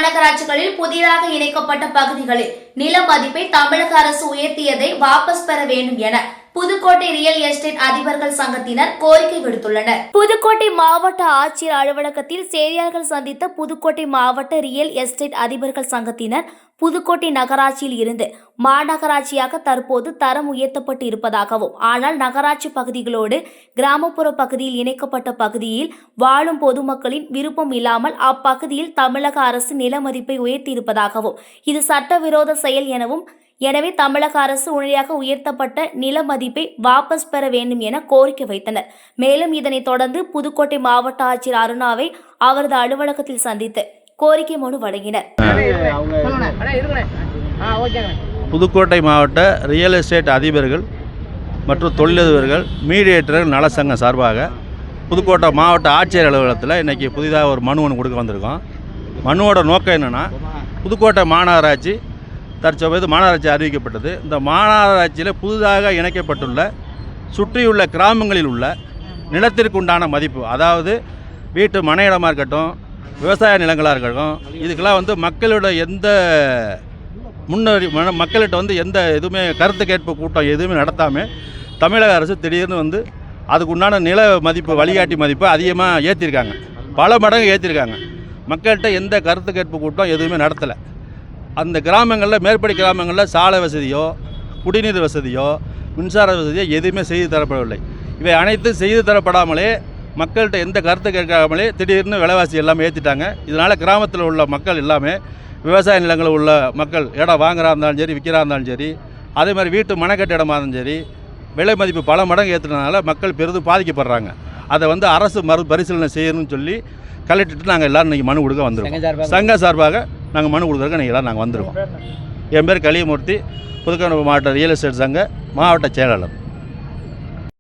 மாநகராட்சிகளில் புதிதாக இணைக்கப்பட்ட பகுதிகளில் நில மதிப்பை தமிழக அரசு உயர்த்தியதை வாபஸ் பெற வேண்டும் என புதுக்கோட்டை ரியல் எஸ்டேட் அதிபர்கள் சங்கத்தினர் கோரிக்கை விடுத்துள்ளனர். புதுக்கோட்டை மாவட்ட ஆட்சியர் அலுவலகத்தில் செய்தியாளர்கள் சந்தித்த புதுக்கோட்டை மாவட்ட ரியல் எஸ்டேட் அதிபர்கள் சங்கத்தினர் புதுக்கோட்டை நகராட்சியில் இருந்து மாநகராட்சியாக தற்போது தரம் உயர்த்தப்பட்டு இருப்பதாகவும், ஆனால் நகராட்சி பகுதிகளோடு கிராமப்புற பகுதியில் இணைக்கப்பட்ட பகுதியில் வாழும் பொதுமக்களின் விருப்பம் இல்லாமல் அப்பகுதியில் தமிழக அரசு நில மதிப்பை உயர்த்தியிருப்பதாகவும், இது சட்டவிரோத செயல் எனவும், எனவே தமிழக அரசு உடனடியாக உயர்த்தப்பட்ட நில மதிப்பை வாபஸ் பெற வேண்டும் என கோரிக்கை வைத்தனர். மேலும் இதனைத் தொடர்ந்து புதுக்கோட்டை மாவட்ட ஆட்சியர் அருணாவை அவரது அலுவலகத்தில் சந்தித்து கோரிக்கை மனு வழங்கினர். புதுக்கோட்டை மாவட்ட ரியல் எஸ்டேட் அதிபர்கள் மற்றும் தொழிலதிபர்கள் மீடியேட்டர்கள் நலசங்கம் சார்பாக புதுக்கோட்டை மாவட்ட ஆட்சியர் அலுவலகத்தில் இன்றைக்கி புதிதாக ஒரு மனு ஒன்று கொடுக்க வந்திருக்கோம். மனுவோட நோக்கம் என்னென்னா, புதுக்கோட்டை மாநகராட்சி தற்சமயத்து மாநகராட்சி அறிவிக்கப்பட்டது. இந்த மாநகராட்சியில் புதிதாக இணைக்கப்பட்டுள்ள சுற்றியுள்ள கிராமங்களில் உள்ள நிலத்திற்குண்டான மதிப்பு, அதாவது வீட்டு மனை இடமாக இருக்கட்டும், விவசாய நிலங்களாக இருக்கட்டும், இதுக்கெல்லாம் மக்களோட எந்த மக்கள்கிட்ட எந்த எதுவுமே கருத்து கேட்பு கூட்டம் எதுவுமே நடத்தாமல் தமிழக அரசு திடீர்னு அதுக்குண்டான நில மதிப்பு, வழிகாட்டி மதிப்பு அதிகமாக ஏற்றிருக்காங்க. பல மடங்கு ஏற்றிருக்காங்க. மக்கள்கிட்ட எந்த கருத்து கேட்பு கூட்டம் எதுவுமே நடத்தலை. அந்த கிராமங்களில், மேற்படி கிராமங்களில் சாலை வசதியோ, குடிநீர் வசதியோ, மின்சார வசதியோ எதுவுமே செய்து தரப்படவில்லை. இவை அனைத்தும் செய்து தரப்படாமலே, மக்கள்கிட்ட எந்த கருத்து கேட்காமலே திடீர்னு விலைவாசி எல்லாமே ஏற்றிட்டாங்க. இதனால் கிராமத்தில் உள்ள மக்கள் எல்லாமே, விவசாய நிலங்களில் உள்ள மக்கள் இடம் வாங்குறா இருந்தாலும் சரி, விற்கிறா இருந்தாலும் சரி, அதே மாதிரி வீட்டு மனைக்கட்டு இடமா இருந்தாலும் சரி, விலை மதிப்பு பல மடங்கு ஏற்றுறதுனால மக்கள் பெரிதும் பாதிக்கப்படுறாங்க. அதை அரசு மறுபரிசீலனை செய்யணும்னு சொல்லி கலெக்டர்கிட்ட நாங்கள் எல்லோரும் இன்றைக்கி மனு கொடுக்க வந்திருக்கோம். சங்க சார்பாக நாங்கள் மனு கொடுக்குறதுக்கு நீங்கள் எல்லோரும் நாங்கள் வந்திருக்கோம். என் பேர் கலியமூர்த்தி, புதுக்கோட்டை மாவட்ட ரியல் எஸ்டேட் சங்க மாவட்ட செயலாளர்.